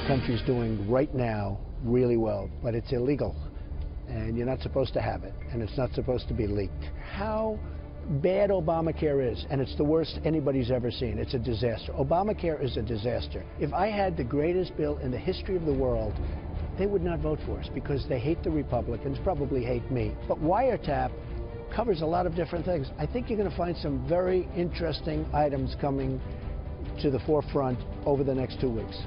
country's doing right now really well, but it's illegal, and you're not supposed to have it, and it's not supposed to be leaked. How bad Obamacare is, and it's the worst anybody's ever seen. It's a disaster. Obamacare is a disaster. If I had the greatest bill in the history of the world, they would not vote for us because they hate the Republicans, probably hate me. But Wiretap covers a lot of different things. I think you're going to find some very interesting items coming to the forefront over the next 2 weeks.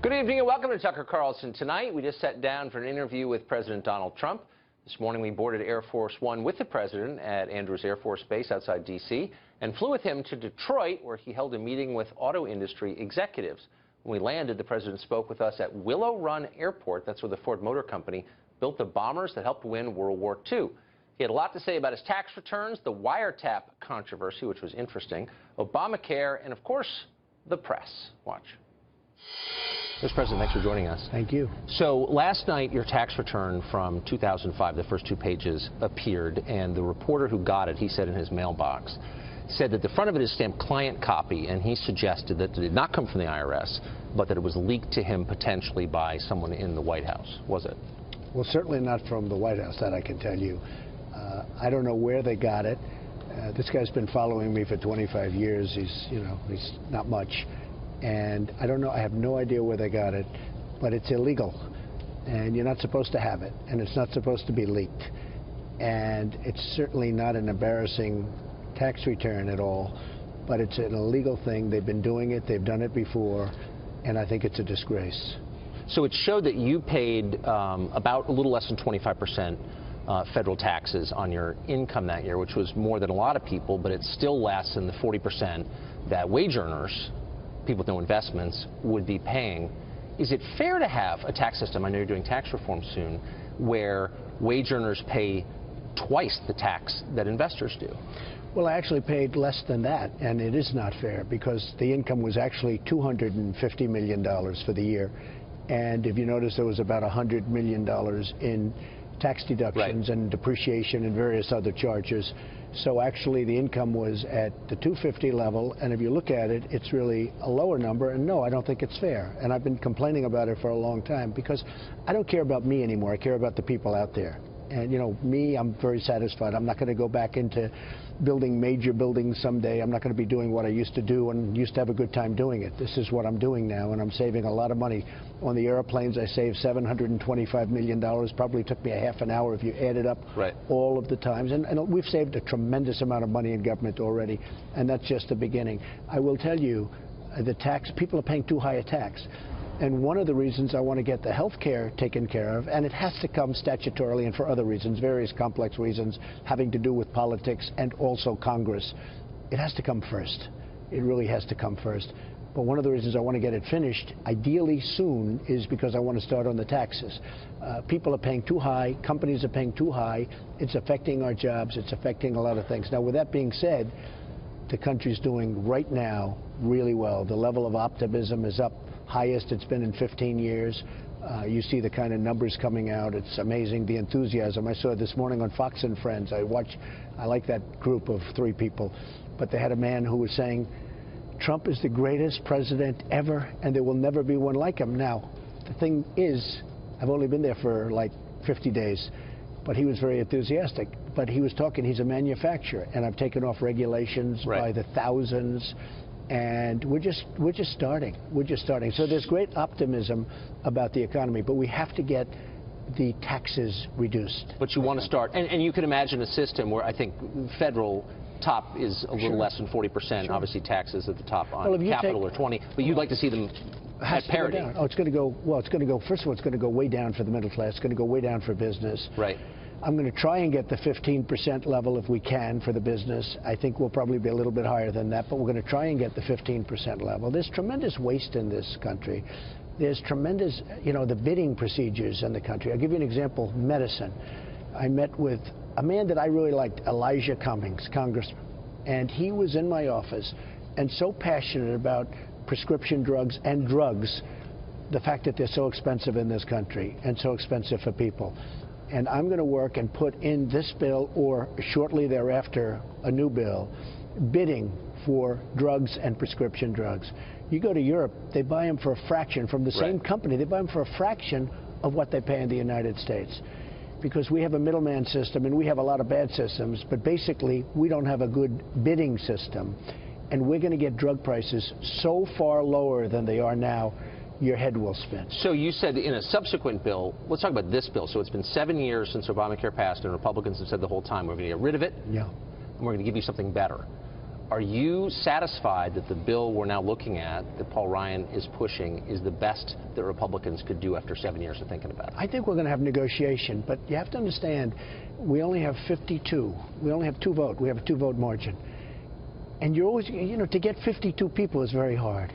Good evening and welcome to Tucker Carlson Tonight. We just sat down for an interview with President Donald Trump. This morning we boarded Air Force One with the president at Andrews Air Force Base outside D.C. and flew with him to Detroit, where he held a meeting with auto industry executives. When we landed, the president spoke with us at Willow Run Airport. That's where the Ford Motor Company built the bombers that helped win World War II. He had a lot to say about his tax returns, the Wiretap controversy, which was interesting, Obamacare, and, of course, the press. Watch. Mr. President, thanks for joining us. Thank you. So last night, your tax return from 2005, the first 2 pages, appeared, and the reporter who got it, he said in his mailbox, said that the front of it is stamped client copy, and he suggested that it did not come from the IRS, but that it was leaked to him potentially by someone in the White House. Was it? Well, certainly not from the White House, that I can tell you. I don't know where they got it. This guy's been following me for 25 years. He's not much. And I don't know, I have no idea where they got it, but it's illegal. And you're not supposed to have it, and it's not supposed to be leaked. And it's certainly not an embarrassing tax return at all, but it's an illegal thing. They've been doing it, they've done it before, and I think it's a disgrace. So it showed that you paid about a little less than 25% federal taxes on your income that year, which was more than a lot of people, but it's still less than the 40% that wage earners, people with no investments, would be paying. Is it fair to have a tax system, I know you're doing tax reform soon, where wage earners pay twice the tax that investors do? Well, I actually paid less than that, and it is not fair because the income was actually $250 million for the year. And if you notice, there was about $100 million in tax deductions and depreciation and various other charges. So actually the income was at the 250 level, and if you look at it, it's really a lower number, and no, I don't think it's fair. And I've been complaining about it for a long time because I don't care about me anymore. I care about the people out there. And, you know, me, I'm very satisfied. I'm not going to go back into building major buildings someday. I'm not going to be doing what I used to do and used to have a good time doing it. This is what I'm doing now, and I'm saving a lot of money. On the airplanes, I saved $725 million. Probably took me a half an hour if you added up all of the times. And we've saved a tremendous amount of money in government already, and that's just the beginning. I will tell you, the tax, people are paying too high a tax. And one of the reasons I want to get the health care taken care of, and it has to come statutorily and for other reasons, various complex reasons having to do with politics and also Congress, it has to come first. It really has to come first. But one of the reasons I want to get it finished, ideally soon, is because I want to start on the taxes. People are paying too high, companies are paying too high, it's affecting our jobs, it's affecting a lot of things. Now, with that being said, the country's doing right now really well. The level of optimism is up, highest it's been in 15 years. You see the kind of numbers coming out. It's amazing, the enthusiasm. I saw it this morning on Fox and Friends. I like that group of 3 people. But they had a man who was saying, Trump is the greatest president ever, and there will never be one like him. Now, the thing is, I've only been there for like 50 days, but he was very enthusiastic. But he was talking, he's a manufacturer, and I've taken off regulations by the thousands. And we're just starting. We're just starting. So there's great optimism about the economy, but we have to get the taxes reduced. But you want to start, and you can imagine a system where I think federal top is a little less than 40%. Obviously, taxes at the top on capital are 20, but you'd like to see them at parity. Oh, it's going to go. Well, it's going to go. First of all, it's going to go way down for the middle class. It's going to go way down for business. Right. I'm going to try and get the 15% level if we can for the business. I think we'll probably be a little bit higher than that, but we're going to try and get the 15% level. There's tremendous waste in this country. There's tremendous, the bidding procedures in the country. I'll give you an example, medicine. I met with a man that I really liked, Elijah Cummings, congressman, and he was in my office and so passionate about prescription drugs and drugs, the fact that they're so expensive in this country and so expensive for people. And I'm going to work and put in this bill, or shortly thereafter, a new bill, bidding for drugs and prescription drugs. You go to Europe, they buy them for a fraction from the same company. They buy them for a fraction of what they pay in the United States. Because we have a middleman system, and we have a lot of bad systems, but basically we don't have a good bidding system. And we're going to get drug prices so far lower than they are now, your head will spin. So you said in a subsequent bill, let's talk about this bill. So it's been 7 years since Obamacare passed, and Republicans have said the whole time, we're going to get rid of it, yeah, and we're going to give you something better. Are you satisfied that the bill we're now looking at, that Paul Ryan is pushing, is the best that Republicans could do after 7 years of thinking about it? I think we're going to have negotiation, but you have to understand, we only have 52. We only have 2 votes. We have a 2-vote margin. And you're always, you know, to get 52 people is very hard.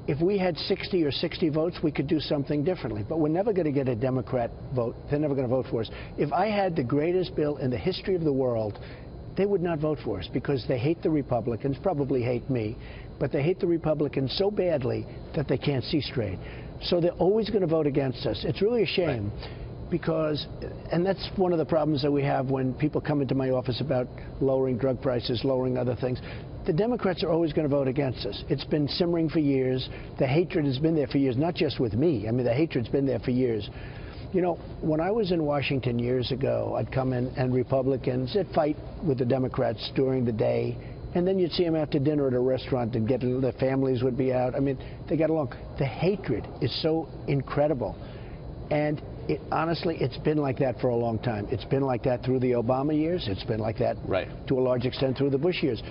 If we had 60 or 60 votes, we could do something differently. But we're never going to get a Democrat vote. They're never going to vote for us. If I had the greatest bill in the history of the world, they would not vote for us because they hate the Republicans, probably hate me, but they hate the Republicans so badly that they can't see straight. So they're always going to vote against us. It's really a shame. Right. Because, and that's one of the problems that we have when people come into my office about lowering drug prices, lowering other things. The Democrats are always going to vote against us. It's been simmering for years. The hatred has been there for years, not just with me. I mean, the hatred's been there for years. You know, when I was in Washington years ago, I'd come in and Republicans, they'd fight with the Democrats during the day, and then you'd see them after dinner at a restaurant and their families would be out. I mean, they got along. The hatred is so incredible. And honestly, it's been like that for a long time. It's been like that through the Obama years. It's been like that to a large extent through the Bush years.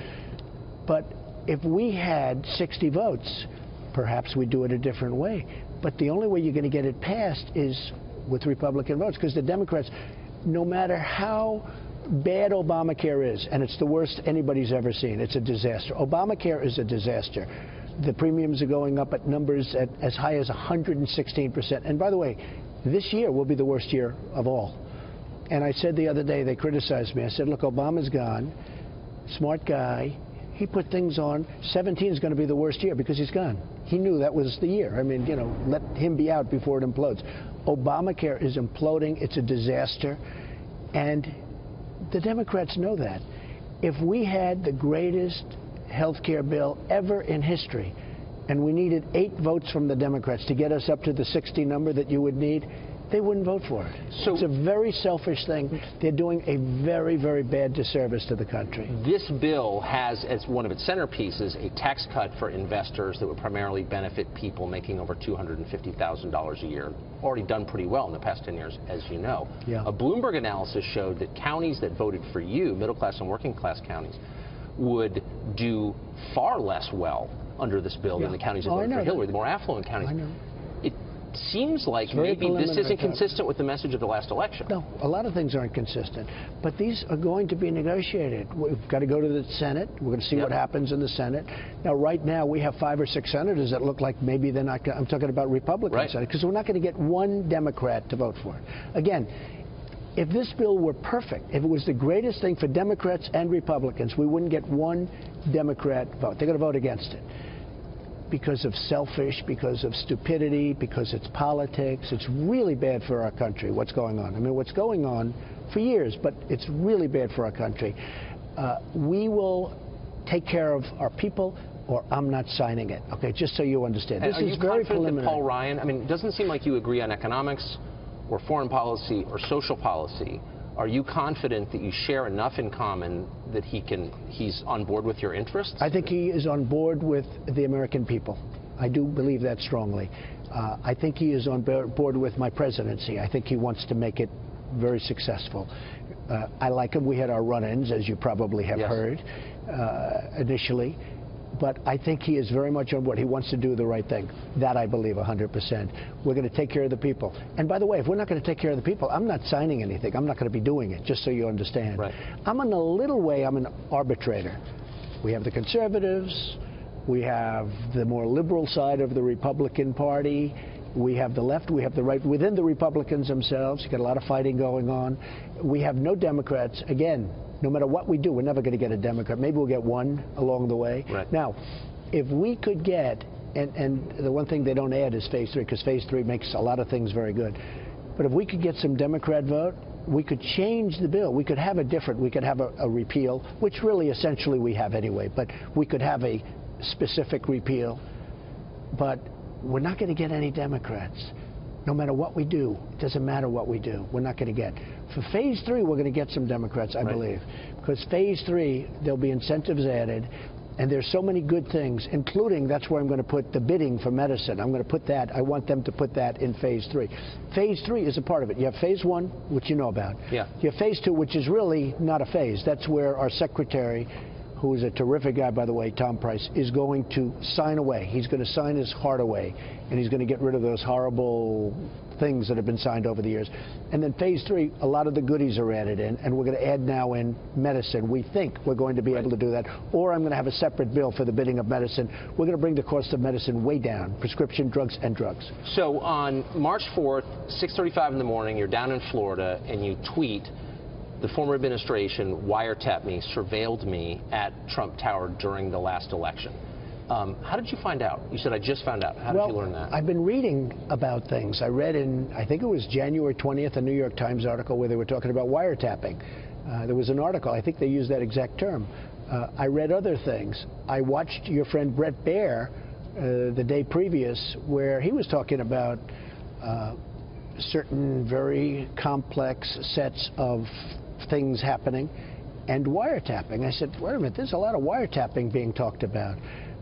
But if we had 60 votes, perhaps we'd do it a different way. But the only way you're going to get it passed is with Republican votes, because the Democrats, no matter how bad Obamacare is, and it's the worst anybody's ever seen, it's a disaster. Obamacare is a disaster. The premiums are going up at numbers at as high as 116%. And by the way, this year will be the worst year of all. And I said the other day, they criticized me. I said, look, Obama's gone, smart guy. He put things on. 17 is going to be the worst year because he's gone. He knew that was the year. I mean, you know, let him be out before it implodes. Obamacare is imploding. It's a disaster. And the Democrats know that. If we had the greatest health care bill ever in history, and we needed 8 votes from the Democrats to get us up to the 60 number that you would need, they wouldn't vote for it. So it's a very selfish thing. They're doing a very, very bad disservice to the country. This bill has as one of its centerpieces a tax cut for investors that would primarily benefit people making over $250,000 a year. Already done pretty well in the past 10 years, as you know. Yeah. A Bloomberg analysis showed that counties that voted for you, middle-class and working-class counties, would do far less well under this bill than the counties that voted for Hillary, the more affluent counties. I know. It seems like maybe this isn't consistent with the message of the last election. No, a lot of things aren't consistent. But these are going to be negotiated. We've got to go to the Senate. We're going to see what happens in the Senate. Now, right now, we have 5 or 6 senators that look like maybe they're not going to, I'm talking about Republican senators, because we're not going to get one Democrat to vote for it. Again, if this bill were perfect, if it was the greatest thing for Democrats and Republicans, we wouldn't get one Democrat vote. They're going to vote against it. Because of selfish, because of stupidity, because it's politics. It's really bad for our country, what's going on. I mean, what's going on for years, but it's really bad for our country. We will take care of our people, or I'm not signing it. Okay, just so you understand. This is very preliminary. That Paul Ryan, I mean, it doesn't seem like you agree on economics or foreign policy or social policy. Are you confident that you share enough in common that he's on board with your interests? I think he is on board with the American people. I do believe that strongly. I think he is on board with my presidency. I think he wants to make it very successful. I like him. We had our run-ins, as you probably have heard, initially. But I think he is very much on board. He wants to do the right thing. That I believe 100%. We're going to take care of the people. And by the way, if we're not going to take care of the people, I'm not signing anything. I'm not going to be doing it, just so you understand. Right. I'm in a little way, I'm an arbitrator. We have the conservatives. We have the more liberal side of the Republican Party. We have the left. We have the right within the Republicans themselves. You've got a lot of fighting going on. We have no Democrats. Again, no matter what we do, we're never going to get a Democrat. Maybe we'll get one along the way. Right. Now, if we could get, and the one thing they don't add is Phase 3, because Phase 3 makes a lot of things very good. But if we could get some Democrat vote, we could change the bill. We could have we could have a repeal, which really essentially we have anyway, but we could have a specific repeal. but we're not going to get any Democrats. No matter what we do, it doesn't matter what we do, we're not going to get. For phase 3, we're going to get some Democrats, I believe. Because phase 3, there'll be incentives added, and there's so many good things, including that's where I'm going to put the bidding for medicine. I'm going to put that, I want them to put that in phase 3. Phase 3 is a part of it. You have phase 1, which you know about. Yeah. You have phase 2, which is really not a phase. That's where our secretary, who is a terrific guy, by the way, Tom Price, is going to sign away. He's going to sign his heart away, and he's going to get rid of those horrible things that have been signed over the years. And then phase 3, a lot of the goodies are added in, and we're going to add now in medicine. We think we're going to be able to do that, or I'm going to have a separate bill for the bidding of medicine. We're going to bring the cost of medicine way down, prescription drugs and drugs. So on March 4th, 6:35 in the morning, you're down in Florida, and you tweet, "The former administration wiretapped me, surveilled me at Trump Tower during the last election." How did you find out? You said, "I just found out." How did you learn that? I've been reading about things. I read in, I think it was January 20th, a New York Times article where they were talking about wiretapping. There was an article, I think they used that exact term. I read other things. I watched your friend Bret Baier the day previous, where he was talking about certain very complex sets of things happening and wiretapping. I said, wait a minute, there's a lot of wiretapping being talked about.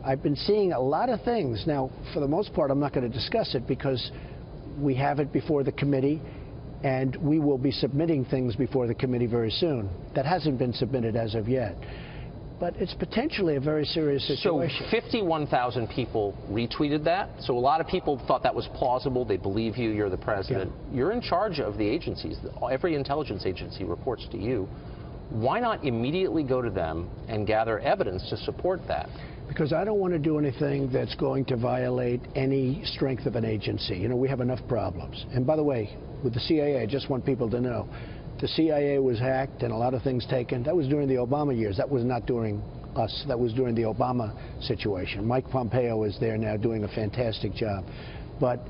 I've been seeing a lot of things. Now, for the most part, I'm not going to discuss it because we have it before the committee, and we will be submitting things before the committee very soon. That hasn't been submitted as of yet. But it's potentially a very serious situation. So 51,000 people retweeted that. So a lot of people thought that was plausible. They believe you. You're the president. Yeah. You're in charge of the agencies. Every intelligence agency reports to you. Why not immediately go to them and gather evidence to support that? Because I don't want to do anything that's going to violate any strength of an agency. You know, we have enough problems. And by the way, with the CIA, I just want people to know, the CIA was hacked and a lot of things taken. That was during the Obama years. That was not during us. That was during the Obama situation. Mike Pompeo is there now doing a fantastic job. But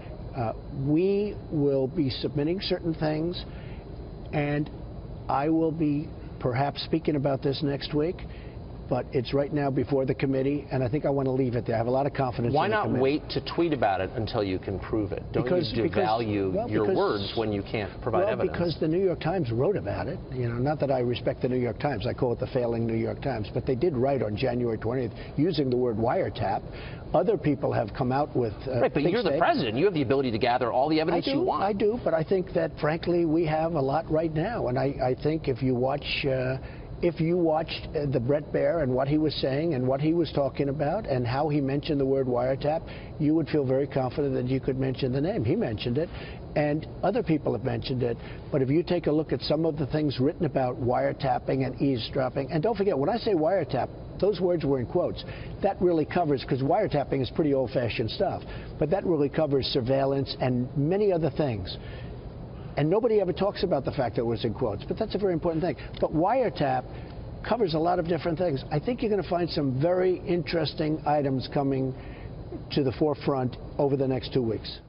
we will be submitting certain things, and I will be perhaps speaking about this next week. But it's right now before the committee, and I think I want to leave it there. I have a lot of confidence in the committee. Why not wait to tweet about it until you can prove it? Don't you devalue your words when you can't provide evidence? Because the New York Times wrote about it. You know, not that I respect the New York Times. I call it the failing New York Times. But they did write on January 20th using the word wiretap. Other people have come out with right, but you're the president. You have the ability to gather all the evidence you want. I do, but I think that, frankly, we have a lot right now. And I think if you watch... If you watched the Bret Baier and what he was saying and what he was talking about and how he mentioned the word wiretap, you would feel very confident that you could mention the name. He mentioned it, and other people have mentioned it. But if you take a look at some of the things written about wiretapping and eavesdropping, and don't forget, when I say wiretap, those words were in quotes. That really covers, because wiretapping is pretty old-fashioned stuff, but that really covers surveillance and many other things. And nobody ever talks about the fact that it was in quotes, but that's a very important thing. But wiretap covers a lot of different things. I think you're going to find some very interesting items coming to the forefront over the next 2 weeks.